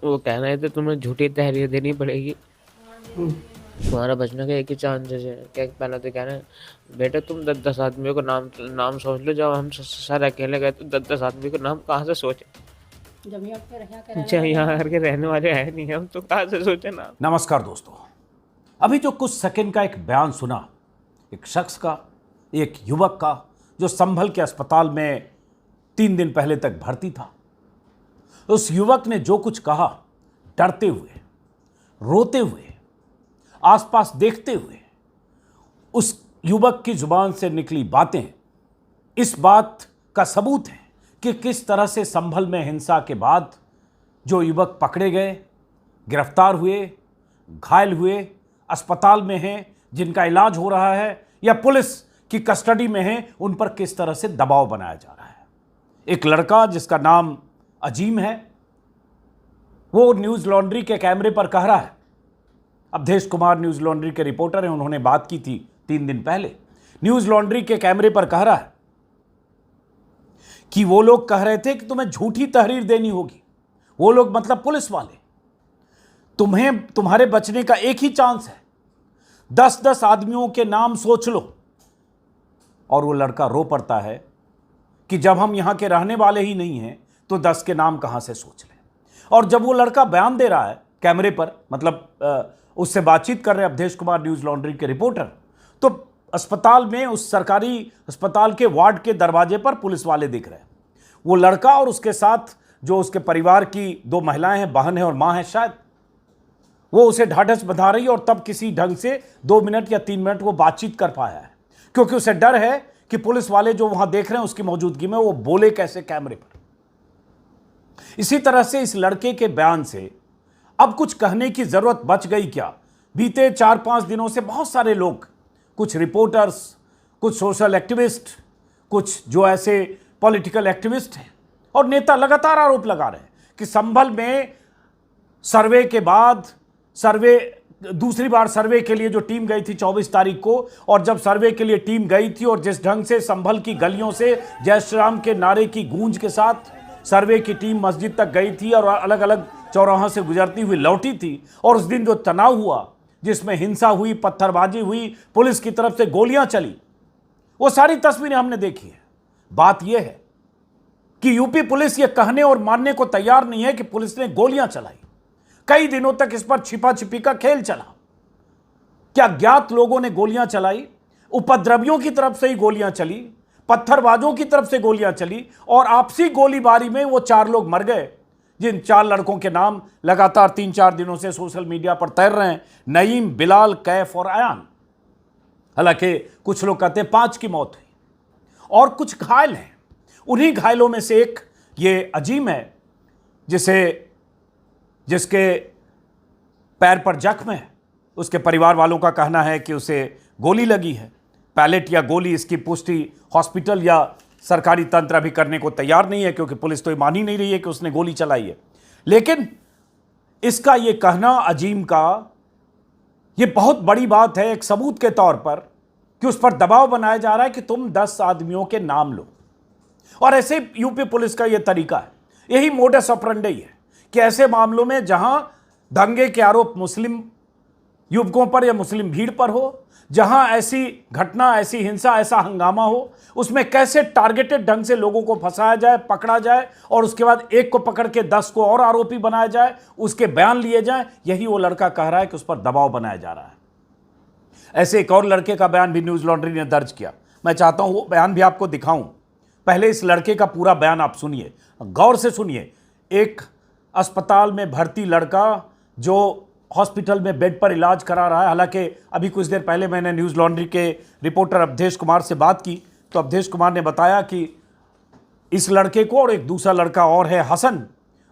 वो कह रहे थे तुम्हें झूठी तहरीर देनी पड़ेगी, तुम्हारा बचने का एक ही चांसेस है। क्या पहले तो कह रहे हैं बेटे तुम 10-10 आदमियों को नाम नाम सोच लो। जब हम सर अकेले गए तो 10-10 आदमी को नाम कहाँ से सोचे? जब यहाँ करके रहने वाले है नहीं हम तो कहाँ से सोचे नाम? नमस्कार दोस्तों, अभी जो कुछ सेकंड का एक बयान सुना, एक शख्स का, एक युवक का जो संभल के अस्पताल में 3 दिन पहले तक भर्ती था। उस युवक ने जो कुछ कहा, डरते हुए, रोते हुए, आसपास देखते हुए, उस युवक की जुबान से निकली बातें इस बात का सबूत है कि किस तरह से संभल में हिंसा के बाद जो युवक पकड़े गए, गिरफ्तार हुए, घायल हुए, अस्पताल में हैं, जिनका इलाज हो रहा है या पुलिस की कस्टडी में हैं, उन पर किस तरह से दबाव बनाया जा रहा है। एक लड़का जिसका नाम अजीम है, वो न्यूज़ लॉन्ड्री के कैमरे पर कह रहा है, अवधेश कुमार न्यूज़ लॉन्ड्री के रिपोर्टर हैं, उन्होंने बात की थी 3 दिन पहले। न्यूज़ लॉन्ड्री के कैमरे पर कह रहा है कि वो लोग कह रहे थे कि तुम्हें झूठी तहरीर देनी होगी। वो लोग मतलब पुलिस वाले, तुम्हारे बचने का एक ही चांस है, 10-10 आदमियों के नाम सोच लो। और वो लड़का रो पड़ता है कि जब हम यहां के रहने वाले ही नहीं हैं तो 10 के नाम कहां से सोच लें। और जब वो लड़का बयान दे रहा है कैमरे पर, मतलब उससे बातचीत कर रहे अवधेश कुमार न्यूज़ लॉन्ड्री के रिपोर्टर, तो अस्पताल में, उस सरकारी अस्पताल के वार्ड के दरवाजे पर पुलिस वाले दिख रहे हैं। वो लड़का और उसके साथ जो उसके परिवार की 2 महिलाएं हैं, बहन है और मां है शायद, वो उसे ढाढ़स बंधा रही है और तब किसी ढंग से 2 मिनट या 3 मिनट वो बातचीत कर पाया है, क्योंकि उसे डर है कि पुलिस वाले जो वहां देख रहे हैं उसकी मौजूदगी में वो बोले कैसे कैमरे पर। इसी तरह से इस लड़के के बयान से अब कुछ कहने की जरूरत बच गई क्या? बीते 4-5 दिनों से बहुत सारे लोग, कुछ रिपोर्टर्स, कुछ सोशल एक्टिविस्ट, कुछ जो ऐसे पॉलिटिकल एक्टिविस्ट हैं और नेता लगातार आरोप लगा रहे हैं कि संभल में सर्वे के बाद, दूसरी बार सर्वे के लिए जो टीम गई थी 24 तारीख को, और जब सर्वे के लिए टीम गई थी और जिस ढंग से संभल की गलियों से जय श्री राम के नारे की गूंज के साथ सर्वे की टीम मस्जिद तक गई थी और अलग अलग चौराहों से गुजरती हुई लौटी थी, और उस दिन जो तनाव हुआ, जिसमें हिंसा हुई, पत्थरबाजी हुई, पुलिस की तरफ से गोलियां चली, वो सारी तस्वीरें हमने देखी है। बात यह है कि यूपी पुलिस ये कहने और मानने को तैयार नहीं है कि पुलिस ने गोलियां चलाई। कई दिनों तक इस पर छिपा छिपी का खेल चला। क्या ज्ञात लोगों ने गोलियां चलाई? उपद्रवियों की तरफ से ही गोलियां चली, पत्थरबाजों की तरफ से गोलियां चली, और आपसी गोलीबारी में वो 4 लोग मर गए, जिन 4 लड़कों के नाम लगातार 3-4 दिनों से सोशल मीडिया पर तैर रहे हैं, नईम, बिलाल, कैफ और अयान। हालांकि कुछ लोग कहते हैं 5 की मौत हुई और कुछ घायल हैं। उन्हीं घायलों में से एक ये अजीम है, जिसके पैर पर जख्म है। उसके परिवार वालों का कहना है कि उसे गोली लगी है। पैलेट या गोली, इसकी पुष्टि हॉस्पिटल या सरकारी तंत्र अभी करने को तैयार नहीं है, क्योंकि पुलिस तो ये मान ही नहीं रही है कि उसने गोली चलाई है। लेकिन इसका ये कहना अजीम का, ये बहुत बड़ी बात है एक सबूत के तौर पर, कि उस पर दबाव बनाया जा रहा है कि तुम 10 आदमियों के नाम लो। और ऐसे यूपी पुलिस का यह तरीका है, यही मोडस ऑपरेंडी है कि ऐसे मामलों में जहां दंगे के आरोप मुस्लिम युवकों पर या मुस्लिम भीड़ पर हो, जहां ऐसी घटना, ऐसी हिंसा, ऐसा हंगामा हो, उसमें कैसे टारगेटेड ढंग से लोगों को फंसाया जाए, पकड़ा जाए, और उसके बाद एक को पकड़ के 10 को और आरोपी बनाया जाए, उसके बयान लिए जाए। यही वो लड़का कह रहा है कि उस पर दबाव बनाया जा रहा है। ऐसे एक और लड़के का बयान भी न्यूज़ लॉन्ड्री ने दर्ज किया। मैं चाहता हूं वो बयान भी आपको दिखाऊं। पहले इस लड़के का पूरा बयान आप सुनिए, गौर से सुनिए। एक अस्पताल में भर्ती लड़का जो हॉस्पिटल में बेड पर इलाज करा रहा है। हालांकि अभी कुछ देर पहले मैंने न्यूज़ लॉन्ड्री के रिपोर्टर अवधेश कुमार से बात की, तो अवधेश कुमार ने बताया कि इस लड़के को और एक दूसरा लड़का और है हसन,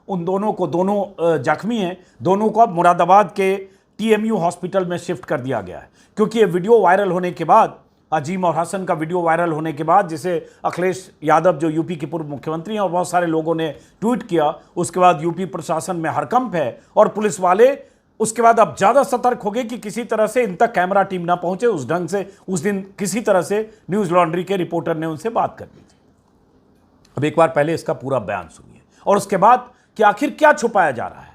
उन दोनों को, दोनों जख्मी हैं, दोनों को अब मुरादाबाद के TMU हॉस्पिटल में शिफ्ट कर दिया गया है। क्योंकि ये वीडियो वायरल होने के बाद, अजीम और हसन का वीडियो वायरल होने के बाद, जिसे अखिलेश यादव जो यूपी के पूर्व मुख्यमंत्री हैं और बहुत सारे लोगों ने ट्वीट किया, उसके बाद यूपी प्रशासन में हड़कंप है और पुलिस वाले उसके बाद अब ज़्यादा सतर्क हो गए कि किसी तरह से इन तक कैमरा टीम ना पहुंचे। उस ढंग से उस दिन किसी तरह से न्यूज़ लॉन्ड्री के रिपोर्टर ने उनसे बात कर ली थी। अब एक बार पहले इसका पूरा बयान सुनिए और उसके बाद कि आखिर क्या छुपाया जा रहा है।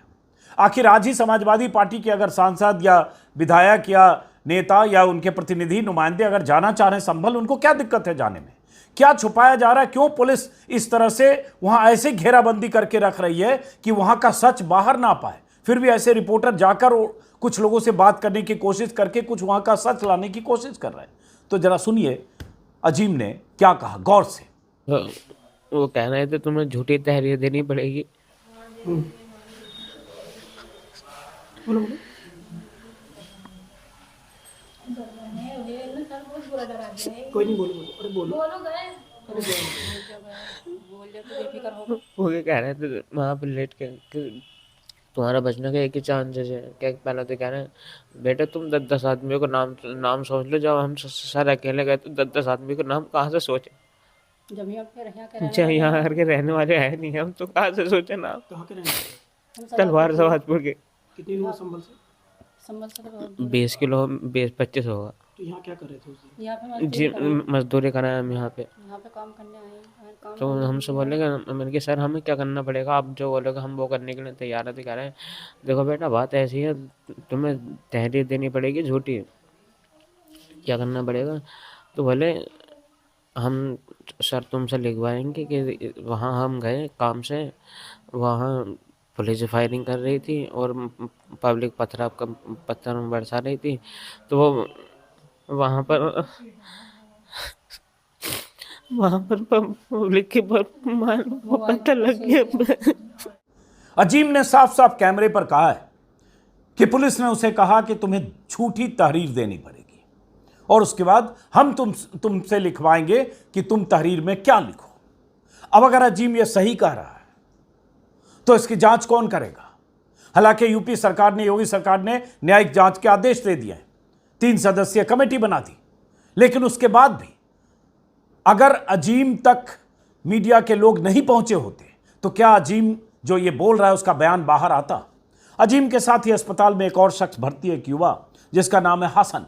आखिर आज ही समाजवादी पार्टी के अगर सांसद या विधायक या नेता या उनके प्रतिनिधि नुमाइंदे अगर जाना चाह रहे हैं संभल, उनको क्या दिक्कत है जाने में? क्या छुपाया जा रहा है? क्यों पुलिस इस तरह से वहां ऐसे घेराबंदी करके रख रही है कि वहां का सच बाहर ना पाए? फिर भी ऐसे रिपोर्टर जाकर कुछ लोगों से बात करने की कोशिश करके कुछ वहां का सच लाने की कोशिश कर रहे हैं। तो जरा सुनिए अजीम ने क्या कहा, गौर से। वो कह रहे थे तुम्हें झूठी तहरीर देनी पड़ेगी। बोलो बोलो। कोई नहीं, बोलो बोलो, अरे बोलो। वो ये कह रहे थे वहाँ पर लेट के कि तुम्हारा बचने का एक ही चांसेस है। क्या पहले तो कह रहे हैं बेटा तुम 10 आदमियों को नाम सोच लो। जब हम सर अकेले गए तो 10 आदमी को नाम कहाँ से सोचे? जब यहाँ के रहने वाले है नहीं हम तो कहाँ से सोचे नाम? कहाँ के रहने वाले? तलवार सवादपुर के। कितने लोग संभल से? 20 किलो 20-25 होगा। तो यहाँ क्या कर रहे थे उस दिन? जी मजदूरी कराए हम यहाँ पे काम करने आए हैं। तो हमसे बोलेगा, मैंने कहा सर हमें क्या करना पड़ेगा, आप जो बोलोगे हम वो करने के लिए तैयार है। तो कह रहे हैं देखो बेटा बात ऐसी है, तुम्हें तहरीर देनी पड़ेगी झूठी। क्या करना पड़ेगा? तो बोले हम सर तुमसे लिखवाएंगे कि वहाँ हम गए काम से, वहाँ पुलिस फायरिंग कर रही थी और पब्लिक पत्थर बरसा रही थी। तो वो वहाँ पर पब्लिक के पत्थर लग गया। अजीम ने साफ साफ कैमरे पर कहा है कि पुलिस ने उसे कहा कि तुम्हें झूठी तहरीर देनी पड़ेगी और उसके बाद हम तुमसे लिखवाएंगे कि तुम तहरीर में क्या लिखो। अब अगर अजीम ये सही कह रहा है तो इसकी जांच कौन करेगा? हालांकि यूपी सरकार ने, योगी सरकार ने न्यायिक जांच के आदेश दे दिए हैं, 3 सदस्यीय कमेटी बना दी, लेकिन उसके बाद भी अगर अजीम तक मीडिया के लोग नहीं पहुंचे होते तो क्या अजीम जो ये बोल रहा है उसका बयान बाहर आता? अजीम के साथ ही अस्पताल में एक और शख्स भर्ती है, एक युवा जिसका नाम है हसन।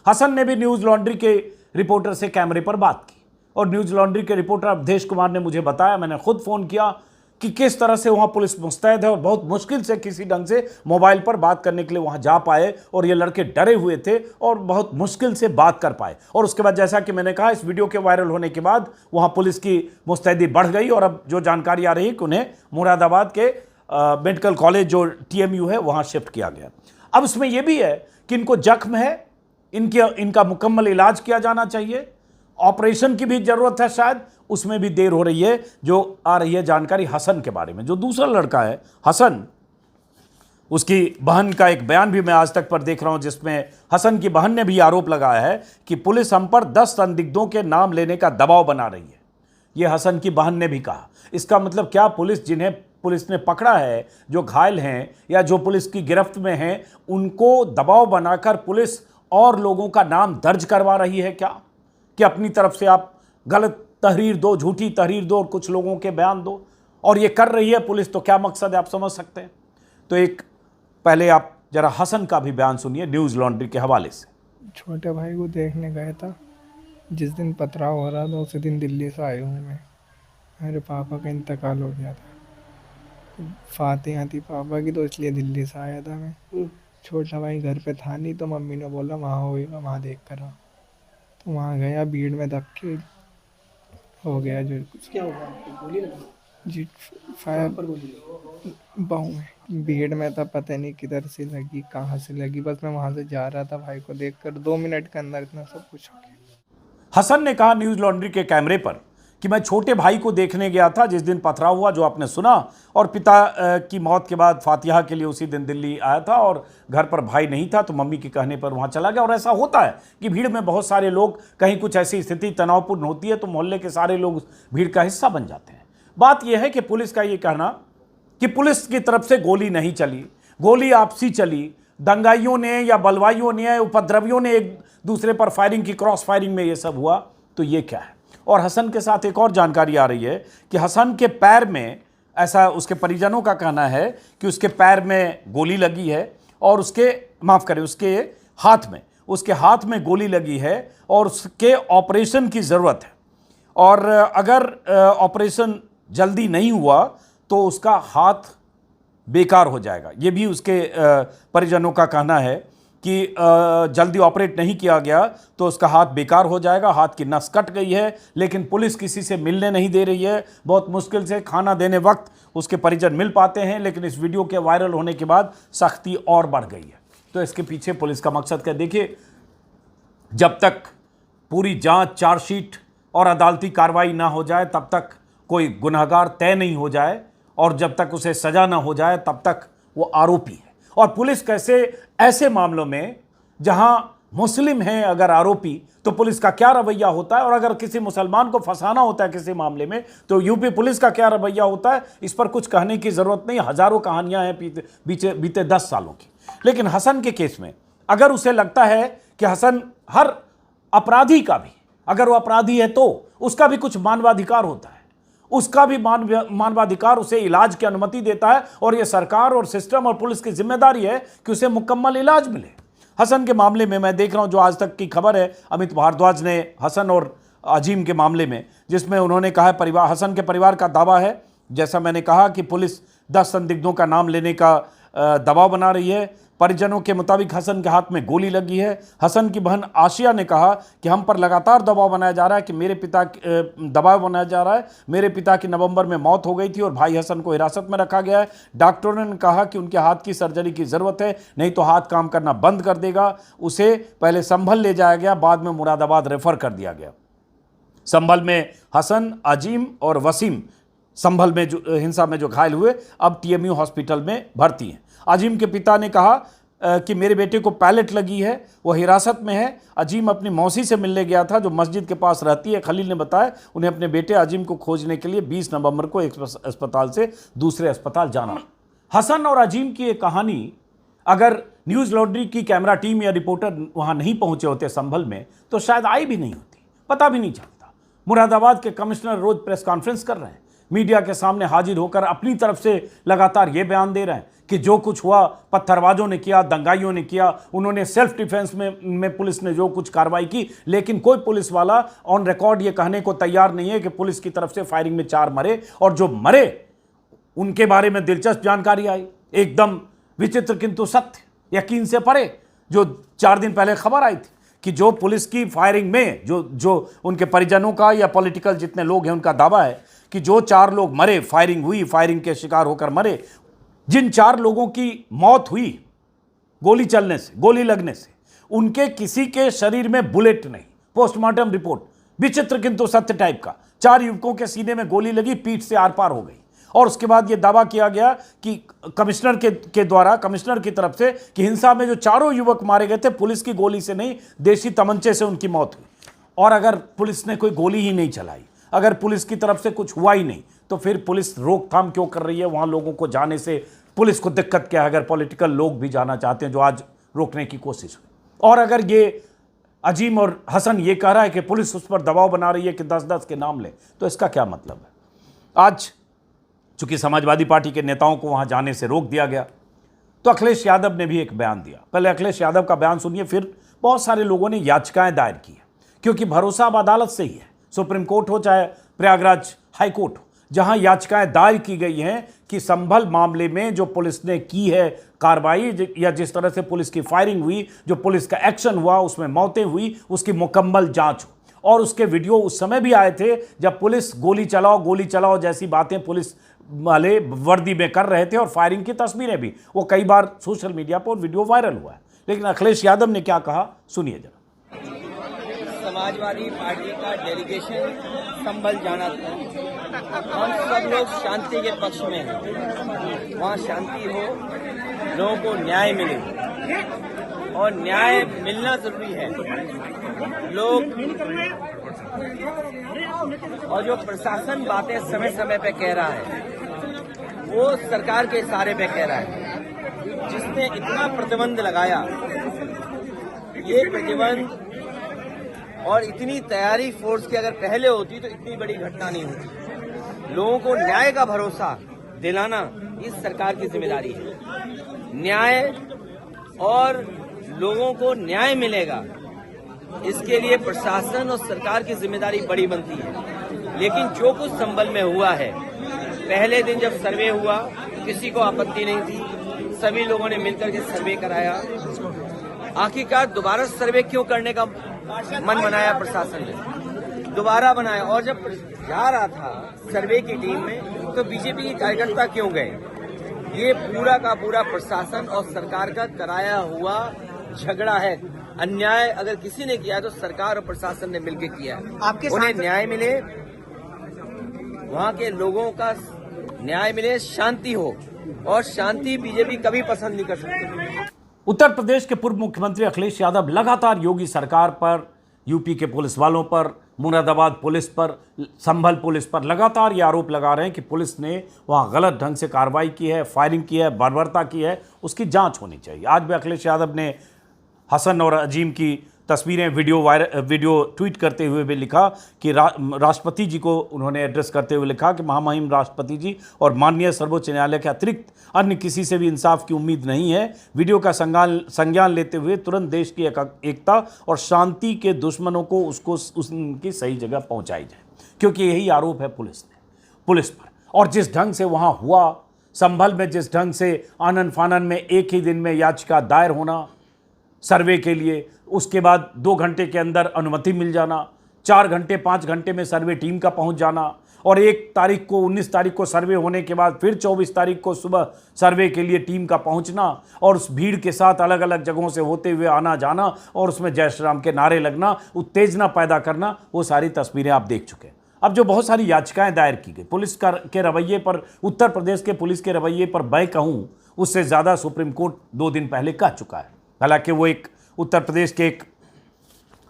हसन ने भी न्यूज लॉन्ड्री के रिपोर्टर से कैमरे पर बात की और न्यूज लॉन्ड्री के रिपोर्टर अवधेश कुमार ने मुझे बताया, मैंने खुद फोन किया कि किस तरह से वहां पुलिस मुस्तैद है और बहुत मुश्किल से किसी ढंग से मोबाइल पर बात करने के लिए वहां जा पाए और ये लड़के डरे हुए थे और बहुत मुश्किल से बात कर पाए। और उसके बाद जैसा कि मैंने कहा, इस वीडियो के वायरल होने के बाद वहां पुलिस की मुस्तैदी बढ़ गई और अब जो जानकारी आ रही है कि उन्हें मुरादाबाद के मेडिकल कॉलेज जो TMU है वहां शिफ्ट किया गया। अब इसमें यह भी है कि इनको जख्म है, इनका मुकम्मल इलाज किया जाना चाहिए, ऑपरेशन की भी जरूरत है, शायद उसमें भी देर हो रही है। जो आ रही है जानकारी हसन के बारे में, जो दूसरा लड़का है हसन, उसकी बहन का एक बयान भी मैं आज तक पर देख रहा हूं जिसमें हसन की बहन ने भी आरोप लगाया है कि पुलिस हम पर 10 संदिग्धों के नाम लेने का दबाव बना रही है। यह हसन की बहन ने भी कहा। इसका मतलब क्या, पुलिस जिन्हें पुलिस ने पकड़ा है, जो घायल हैं या जो पुलिस की गिरफ्त में हैं, उनको दबाव बनाकर पुलिस और लोगों का नाम दर्ज करवा रही है क्या? कि अपनी तरफ से आप गलत तहरीर दो, झूठी तहरीर दो और कुछ लोगों के बयान दो, और ये कर रही है पुलिस। तो क्या मकसद है आप समझ सकते हैं। तो एक पहले आप जरा हसन का भी बयान सुनिए न्यूज लॉन्ड्री के हवाले से। छोटे भाई को देखने गया था, जिस दिन पथराव हो रहा था उसी दिन दिल्ली से आया हूँ मैं। मेरे पापा का इंतकाल हो गया था, फातिहा थी पापा की, तो इसलिए दिल्ली से आया था मैं। छोटा भाई घर पे था नहीं, तो मम्मी ने बोला वहाँ होएगा, वहाँ देख कर आओ। तो वहाँ गया, भीड़ में धक्के हो गया। जो क्या हुआ आपको? गोली लगी? जी फायर पर गोली लगी? बाहू में, भीड़ में था, पता नहीं किधर से लगी, कहाँ से लगी। बस मैं वहाँ से जा रहा था, भाई को देखकर 2 मिनट के अंदर इतना सब कुछ हो गया। हसन ने कहा न्यूज लॉन्ड्री के कैमरे पर कि मैं छोटे भाई को देखने गया था जिस दिन पथराव हुआ, जो आपने सुना, और पिता की मौत के बाद फातिहा के लिए उसी दिन दिल्ली आया था और घर पर भाई नहीं था, तो मम्मी के कहने पर वहाँ चला गया। और ऐसा होता है कि भीड़ में बहुत सारे लोग, कहीं कुछ ऐसी स्थिति तनावपूर्ण होती है तो मोहल्ले के सारे लोग भीड़ का हिस्सा बन जाते हैं। बात यह है कि पुलिस का ये कहना कि पुलिस की तरफ से गोली नहीं चली, गोली आपसी चली, दंगाइयों ने या बलवाइयों ने, उपद्रवियों ने एक दूसरे पर फायरिंग की, क्रॉस फायरिंग में ये सब हुआ, तो ये क्या है। और हसन के साथ एक और जानकारी आ रही है कि हसन के पैर में, ऐसा उसके परिजनों का कहना है कि उसके पैर में गोली लगी है और उसके हाथ में गोली लगी है और उसके ऑपरेशन की ज़रूरत है। और अगर ऑपरेशन जल्दी नहीं हुआ तो उसका हाथ बेकार हो जाएगा। ये भी उसके परिजनों का कहना है कि जल्दी ऑपरेट नहीं किया गया तो उसका हाथ बेकार हो जाएगा, हाथ की नस कट गई है, लेकिन पुलिस किसी से मिलने नहीं दे रही है। बहुत मुश्किल से खाना देने वक्त उसके परिजन मिल पाते हैं, लेकिन इस वीडियो के वायरल होने के बाद सख्ती और बढ़ गई है। तो इसके पीछे पुलिस का मकसद क्या? देखिए, जब तक पूरी जांच, चार्जशीट और अदालती कार्रवाई ना हो जाए तब तक कोई गुनहगार तय नहीं हो जाए, और जब तक उसे सजा ना हो जाए तब तक वो आरोपी है। और पुलिस कैसे ऐसे मामलों में जहां मुस्लिम हैं अगर आरोपी, तो पुलिस का क्या रवैया होता है, और अगर किसी मुसलमान को फंसाना होता है किसी मामले में तो यूपी पुलिस का क्या रवैया होता है, इस पर कुछ कहने की जरूरत नहीं। हजारों कहानियां हैं बीते 10 सालों की। लेकिन हसन के केस में अगर उसे लगता है कि हसन, हर अपराधी का भी, अगर वो अपराधी है तो उसका भी कुछ मानवाधिकार होता है, उसका भी मानवाधिकार उसे इलाज की अनुमति देता है, और ये सरकार और सिस्टम और पुलिस की जिम्मेदारी है कि उसे मुकम्मल इलाज मिले। हसन के मामले में मैं देख रहा हूं, जो आज तक की खबर है, अमित भारद्वाज ने हसन और अजीम के मामले में, जिसमें उन्होंने कहा है परिवार, हसन के परिवार का दावा है, जैसा मैंने कहा, कि पुलिस 10 संदिग्धों का नाम लेने का दबाव बना रही है। परिजनों के मुताबिक हसन के हाथ में गोली लगी है। हसन की बहन आशिया ने कहा कि हम पर लगातार दबाव बनाया जा रहा है, कि दबाव बनाया जा रहा है, मेरे पिता की नवंबर में मौत हो गई थी और भाई हसन को हिरासत में रखा गया है। डॉक्टरों ने कहा कि उनके हाथ की सर्जरी की ज़रूरत है, नहीं तो हाथ काम करना बंद कर देगा। उसे पहले संभल ले जाया गया, बाद में मुरादाबाद रेफर कर दिया गया। संभल में हसन, अजीम और वसीम संभल में जो हिंसा में जो घायल हुए, अब TMU हॉस्पिटल में भर्ती हैं। अजीम के पिता ने कहा कि मेरे बेटे को पैलेट लगी है, वो हिरासत में है। अजीम अपनी मौसी से मिलने गया था जो मस्जिद के पास रहती है। खलील ने बताया उन्हें अपने बेटे अजीम को खोजने के लिए 20 नवंबर को एक अस्पताल से दूसरे अस्पताल जाना। हसन और अजीम की ये कहानी, अगर न्यूज़ लॉन्ड्री की कैमरा टीम या रिपोर्टर वहाँ नहीं पहुँचे होते संभल में, तो शायद आई भी नहीं होती, पता भी नहीं चलता। मुरादाबाद के कमिश्नर रोज प्रेस कॉन्फ्रेंस कर रहे हैं, मीडिया के सामने हाजिर होकर अपनी तरफ से लगातार ये बयान दे रहे हैं कि जो कुछ हुआ पत्थरबाजों ने किया, दंगाइयों ने किया, उन्होंने सेल्फ डिफेंस में पुलिस ने जो कुछ कार्रवाई की। लेकिन कोई पुलिस वाला ऑन रिकॉर्ड ये कहने को तैयार नहीं है कि पुलिस की तरफ से फायरिंग में 4 मरे, और जो मरे उनके बारे में दिलचस्प जानकारी आई, एकदम विचित्र किंतु सत्य, यकीन से परे, जो 4 दिन पहले खबर आई थी कि जो पुलिस की फायरिंग में जो उनके परिजनों का या पॉलिटिकल जितने लोग हैं उनका दावा है कि जो 4 लोग मरे, फायरिंग हुई, फायरिंग के शिकार होकर मरे, जिन 4 लोगों की मौत हुई गोली चलने से, गोली लगने से, उनके किसी के शरीर में बुलेट नहीं। पोस्टमार्टम रिपोर्ट विचित्र किंतु सत्य टाइप का, 4 युवकों के सीने में गोली लगी, पीठ से आर पार हो गई। और उसके बाद यह दावा किया गया कि कमिश्नर के द्वारा, कमिश्नर की तरफ से, कि हिंसा में जो 4 युवक मारे गए थे पुलिस की गोली से नहीं, देशी तमंचे से उनकी मौत हुई। और अगर पुलिस ने कोई गोली ही नहीं चलाई, अगर पुलिस की तरफ से कुछ हुआ ही नहीं, तो फिर पुलिस रोकथाम क्यों कर रही है वहाँ लोगों को जाने से? पुलिस को दिक्कत क्या है अगर पॉलिटिकल लोग भी जाना चाहते हैं, जो आज रोकने की कोशिश हुई? और अगर ये अजीम और हसन ये कह रहा है कि पुलिस उस पर दबाव बना रही है कि 10-10 के नाम ले, तो इसका क्या मतलब है? आज चूंकि समाजवादी पार्टी के नेताओं को वहाँ जाने से रोक दिया गया, तो अखिलेश यादव ने भी एक बयान दिया। पहले अखिलेश यादव का बयान सुनिए, फिर बहुत सारे लोगों ने याचिकाएं दायर की है, क्योंकि भरोसा अब अदालत से ही है, सुप्रीम कोर्ट हो चाहे प्रयागराज हाई कोर्ट हो, जहां याचिकाएं दायर की गई हैं कि संभल मामले में जो पुलिस ने की है कार्रवाई, या जिस तरह से पुलिस की फायरिंग हुई, जो पुलिस का एक्शन हुआ, उसमें मौतें हुई, उसकी मुकम्मल जांच हो। और उसके वीडियो उस समय भी आए थे जब पुलिस गोली चलाओ जैसी बातें पुलिस वाले वर्दी में कर रहे थे, और फायरिंग की तस्वीरें भी, वो कई बार सोशल मीडिया पर वीडियो वायरल हुआ है। लेकिन अखिलेश यादव ने क्या कहा, सुनिए जरा। समाजवादी पार्टी का डेलीगेशन संभल जाना था, हम सब लोग शांति के पक्ष में हैं। वहाँ शांति हो, लोगों को न्याय मिले, और न्याय मिलना जरूरी है। लोग और जो प्रशासन बातें समय समय पे कह रहा है, वो सरकार के इशारे पे कह रहा है। जिसने इतना प्रतिबंध लगाया, ये प्रतिबंध और इतनी तैयारी फोर्स की अगर पहले होती तो इतनी बड़ी घटना नहीं होती। लोगों को न्याय का भरोसा दिलाना इस सरकार की जिम्मेदारी है। न्याय और लोगों को न्याय मिलेगा, इसके लिए प्रशासन और सरकार की जिम्मेदारी बड़ी बनती है। लेकिन जो कुछ संभल में हुआ है, पहले दिन जब सर्वे हुआ किसी को आपत्ति नहीं थी, सभी लोगों ने मिलकर के सर्वे कराया। आखिरकार दोबारा सर्वे क्यों करने का मन बनाया प्रशासन ने, दोबारा बनाया। और जब जा रहा था सर्वे की टीम में तो बीजेपी के कार्यकर्ता क्यों गए? ये पूरा का पूरा प्रशासन और सरकार का कराया हुआ झगड़ा है। अन्याय अगर किसी ने किया है तो सरकार और प्रशासन ने मिलकर किया है। उन्हें न्याय मिले, वहां के लोगों का न्याय मिले, शांति हो, और शांति बीजेपी कभी पसंद नहीं कर सकती। उत्तर प्रदेश के पूर्व मुख्यमंत्री अखिलेश यादव लगातार योगी सरकार पर, यूपी के पुलिस वालों पर, मुरादाबाद पुलिस पर, संभल पुलिस पर लगातार ये आरोप लगा रहे हैं कि पुलिस ने वहाँ गलत ढंग से कार्रवाई की है, फायरिंग की है, बर्बरता की है, उसकी जांच होनी चाहिए। आज भी अखिलेश यादव ने हसन और अजीम की तस्वीरें वीडियो ट्वीट करते हुए भी लिखा कि राष्ट्रपति जी को उन्होंने एड्रेस करते हुए लिखा कि महामहिम राष्ट्रपति जी और माननीय सर्वोच्च न्यायालय के अतिरिक्त अन्य किसी से भी इंसाफ की उम्मीद नहीं है। वीडियो का संज्ञान लेते हुए तुरंत देश की एकता और शांति के दुश्मनों को उनकी सही जगह पहुंचाई जाए, क्योंकि यही आरोप है पुलिस पर। और जिस ढंग से वहाँ हुआ, संभल में जिस ढंग से आनन फानन में एक ही दिन में याचिका दायर होना सर्वे के लिए, उसके बाद 2 घंटे के अंदर अनुमति मिल जाना, 4 घंटे 5 घंटे में सर्वे टीम का पहुंच जाना, और 19 तारीख को सर्वे होने के बाद फिर 24 तारीख को सुबह सर्वे के लिए टीम का पहुंचना, और उस भीड़ के साथ अलग अलग जगहों से होते हुए आना जाना, और उसमें जय श्री राम के नारे लगना, उत्तेजना पैदा करना, वो सारी तस्वीरें आप देख चुके हैं। अब जो बहुत सारी याचिकाएं दायर की गई पुलिस के रवैये पर, उत्तर प्रदेश के पुलिस के रवैये पर मैं कहूँ उससे ज़्यादा सुप्रीम कोर्ट 2 दिन पहले कह चुका है। हालांकि वो एक उत्तर प्रदेश के एक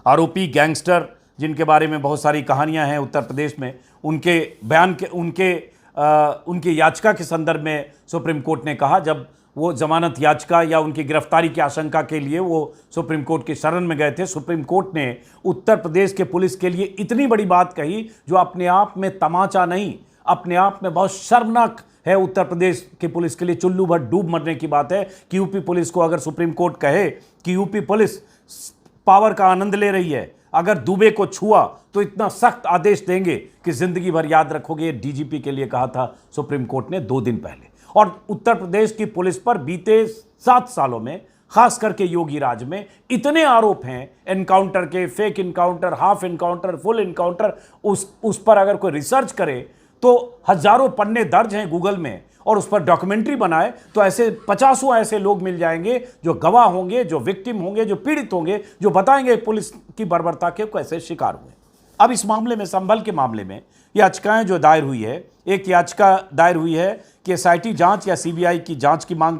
आरोपी गैंगस्टर जिनके बारे में बहुत सारी कहानियां हैं उत्तर प्रदेश में, उनके बयान के उनकी याचिका के संदर्भ में सुप्रीम कोर्ट ने कहा, जब वो जमानत याचिका या उनकी गिरफ्तारी की आशंका के लिए वो सुप्रीम कोर्ट की शरण में गए थे, सुप्रीम कोर्ट ने उत्तर प्रदेश के पुलिस के लिए इतनी बड़ी बात कही जो अपने आप में तमाचा नहीं, अपने आप में बहुत शर्मनाक है। उत्तर प्रदेश की पुलिस के लिए चुल्लू भर डूब मरने की बात है कि यूपी पुलिस को अगर सुप्रीम कोर्ट कहे कि यूपी पुलिस पावर का आनंद ले रही है, अगर दुबे को छुआ तो इतना सख्त आदेश देंगे कि जिंदगी भर याद रखोगे, डीजीपी के लिए कहा था सुप्रीम कोर्ट ने 2 दिन पहले। और उत्तर प्रदेश की पुलिस पर बीते 7 सालों में, खास करके योगी राज में, इतने आरोप हैं एनकाउंटर के, fake encounter, half encounter, full encounter, उस पर अगर कोई रिसर्च करे तो हजारों पन्ने दर्ज हैं गूगल में, और उस पर डॉक्यूमेंट्री बनाए तो ऐसे 50 ऐसे लोग मिल जाएंगे जो गवाह होंगे, जो विक्टिम होंगे, जो पीड़ित होंगे, जो बताएंगे पुलिस की बर्बरता के कैसे शिकार हुए। अब इस मामले में, संभल के मामले में याचिकाएं जो दायर हुई है, एक याचिका दायर हुई है कि एसआईटी जांच या सीबीआई की जांच की मांग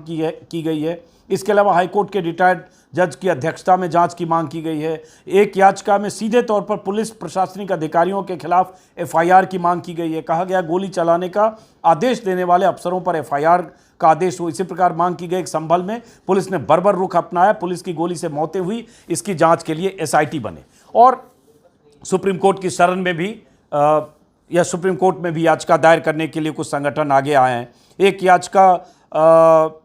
की गई है। इसके अलावा हाईकोर्ट के रिटायर्ड जज की अध्यक्षता में जांच की मांग की गई है। एक याचिका में सीधे तौर पर पुलिस प्रशासनिक अधिकारियों के खिलाफ एफआईआर की मांग की गई है। कहा गया गोली चलाने का आदेश देने वाले अफसरों पर एफआईआर का आदेश हो। इसी प्रकार मांग की गई कि संभल में पुलिस ने बर्बर रुख अपनाया, पुलिस की गोली से मौतें हुई, इसकी जांच के लिए एसआईटी बने। और सुप्रीम कोर्ट की शरण में भी या सुप्रीम कोर्ट में भी याचिका दायर करने के लिए कुछ संगठन आगे आए हैं। एक याचिका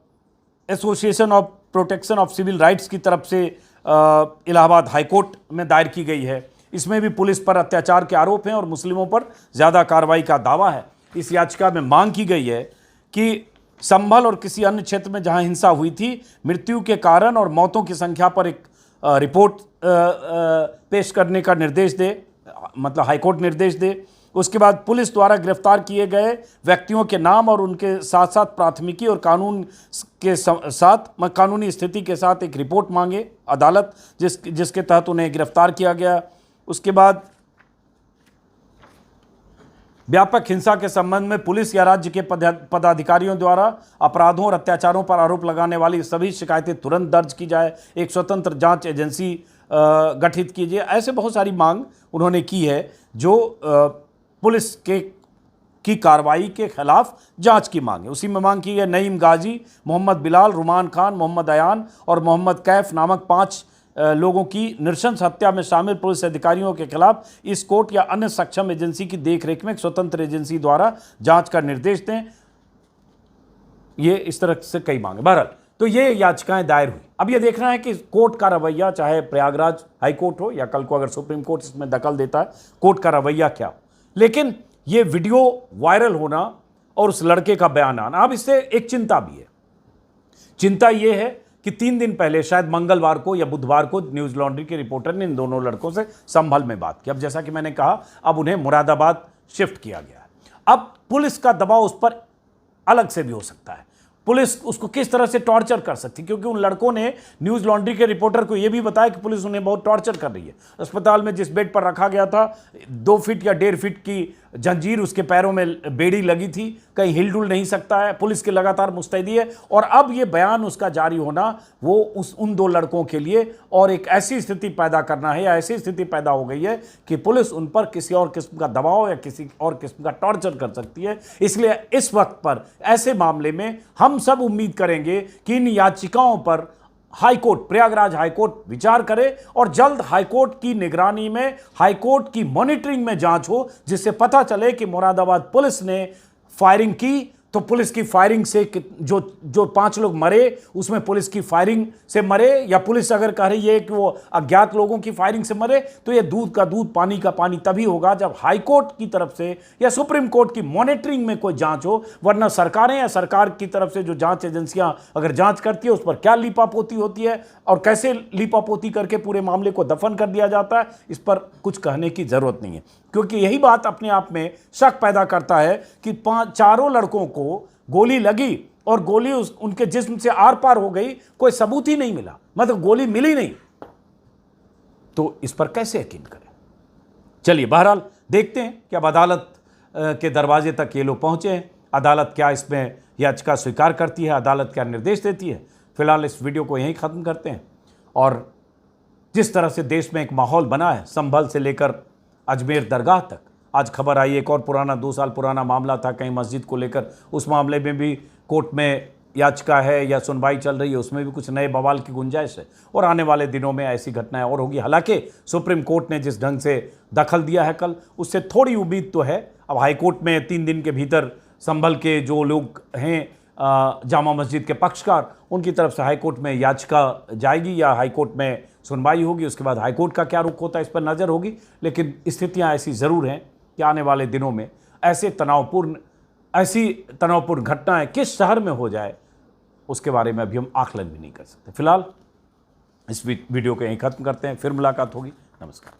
association of protection of civil rights की तरफ से इलाहाबाद हाईकोर्ट में दायर की गई है। इसमें भी पुलिस पर अत्याचार के आरोप हैं और मुस्लिमों पर ज़्यादा कार्रवाई का दावा है। इस याचिका में मांग की गई है कि संभल और किसी अन्य क्षेत्र में जहां हिंसा हुई थी, मृत्यु के कारण और मौतों की संख्या पर एक रिपोर्ट पेश करने का निर्देश दे, मतलब हाईकोर्ट निर्देश दे। उसके बाद पुलिस द्वारा गिरफ्तार किए गए व्यक्तियों के नाम और उनके साथ साथ प्राथमिकी और कानून के साथ कानूनी स्थिति के साथ एक रिपोर्ट मांगे अदालत, जिसके तहत उन्हें गिरफ्तार किया गया। उसके बाद व्यापक हिंसा के संबंध में पुलिस या राज्य के पदाधिकारियों द्वारा अपराधों और अत्याचारों पर आरोप लगाने वाली सभी शिकायतें तुरंत दर्ज की जाए, एक स्वतंत्र जांच एजेंसी गठित कीजिए। ऐसे बहुत सारी मांग उन्होंने की है जो पुलिस की कार्रवाई के खिलाफ जांच की मांग है। उसी में मांग की है नईम गाजी, मोहम्मद बिलाल, रुमान खान, मोहम्मद अयान और मोहम्मद कैफ नामक 5 लोगों की नृशंस हत्या में शामिल पुलिस अधिकारियों के खिलाफ इस कोर्ट या अन्य सक्षम एजेंसी की देखरेख में एक स्वतंत्र एजेंसी द्वारा जांच का निर्देश दें। ये इस तरह से कई मांगे। बहरहाल तो ये याचिकाएं दायर हुई। अब ये देखना है कि कोर्ट का रवैया, चाहे प्रयागराज हाई कोर्ट हो या कल को अगर सुप्रीम कोर्ट इसमें दखल देता है, कोर्ट का रवैया क्या। लेकिन ये वीडियो वायरल होना और उस लड़के का बयान आना। अब इससे एक चिंता भी है। चिंता यह है कि 3 दिन पहले शायद मंगलवार को या बुधवार को न्यूज़ लॉन्ड्री के रिपोर्टर ने इन दोनों लड़कों से संभल में बात की। अब जैसा कि मैंने कहा, अब उन्हें मुरादाबाद शिफ्ट किया गया है। अब पुलिस का दबाव उस पर अलग से भी हो सकता है। पुलिस उसको किस तरह से टॉर्चर कर सकती है, क्योंकि उन लड़कों ने न्यूज़ लॉन्ड्री के रिपोर्टर को यह भी बताया कि पुलिस उन्हें बहुत टॉर्चर कर रही है। अस्पताल में जिस बेड पर रखा गया था, 2 फीट या 1.5 फीट की जंजीर उसके पैरों में बेड़ी लगी थी, कहीं हिलडुल नहीं सकता है। पुलिस की लगातार मुस्तैदी है। और अब ये बयान उसका जारी होना वो उन 2 लड़कों के लिए और एक ऐसी स्थिति पैदा करना है, या ऐसी स्थिति पैदा हो गई है कि पुलिस उन पर किसी और किस्म का दबाव या किसी और किस्म का टॉर्चर कर सकती है। इसलिए इस वक्त पर ऐसे मामले में हम सब उम्मीद करेंगे कि इन याचिकाओं पर हाईकोर्ट, प्रयागराज हाईकोर्ट विचार करे और जल्द हाईकोर्ट की निगरानी में, हाईकोर्ट की मॉनिटरिंग में जांच हो, जिससे पता चले कि मुरादाबाद पुलिस ने फायरिंग की तो पुलिस की फायरिंग से जो 5 लोग मरे उसमें पुलिस की फायरिंग से मरे, या पुलिस अगर कह रही है कि वो अज्ञात लोगों की फायरिंग से मरे, तो ये दूध का दूध पानी का पानी तभी होगा जब हाईकोर्ट की तरफ से या सुप्रीम कोर्ट की मॉनिटरिंग में कोई जांच हो। वरना सरकारें या सरकार की तरफ से जो जांच एजेंसियां अगर जांच करती है, उस पर क्या लीपापोती होती है और कैसे लीपापोती करके पूरे मामले को दफन कर दिया जाता है, इस पर कुछ कहने की जरूरत नहीं है। क्योंकि यही बात अपने आप में शक पैदा करता है कि 4 लड़कों को गोली लगी और गोली उनके जिस्म से आर पार हो गई, कोई सबूत ही नहीं मिला, मतलब गोली मिली नहीं, तो इस पर कैसे यकीन करें। चलिए, बहरहाल देखते हैं कि अब अदालत के दरवाजे तक ये लोग पहुंचे हैं। अदालत क्या इसमें याचिका स्वीकार करती है, अदालत क्या निर्देश देती है। फिलहाल इस वीडियो को यहीं ख़त्म करते हैं। और जिस तरह से देश में एक माहौल बना है, संभल से लेकर अजमेर दरगाह तक, आज खबर आई एक और पुराना 2 साल पुराना मामला था कहीं मस्जिद को लेकर, उस मामले में भी कोर्ट में याचिका है या सुनवाई चल रही है, उसमें भी कुछ नए बवाल की गुंजाइश है। और आने वाले दिनों में ऐसी घटनाएं और होगी। हालांकि सुप्रीम कोर्ट ने जिस ढंग से दखल दिया है कल, उससे थोड़ी उम्मीद तो है। अब हाईकोर्ट में 3 दिन के भीतर संभल के जो लोग हैं जामा मस्जिद के पक्षकार, उनकी तरफ से हाईकोर्ट में याचिका जाएगी या हाईकोर्ट में सुनवाई होगी। उसके बाद हाईकोर्ट का क्या रुख होता है, इस पर नज़र होगी। लेकिन स्थितियां ऐसी ज़रूर हैं कि आने वाले दिनों में ऐसी तनावपूर्ण घटनाएं किस शहर में हो जाए, उसके बारे में अभी हम आकलन भी नहीं कर सकते। फिलहाल इस वीडियो को यहीं ख़त्म करते हैं, फिर मुलाकात होगी। नमस्कार।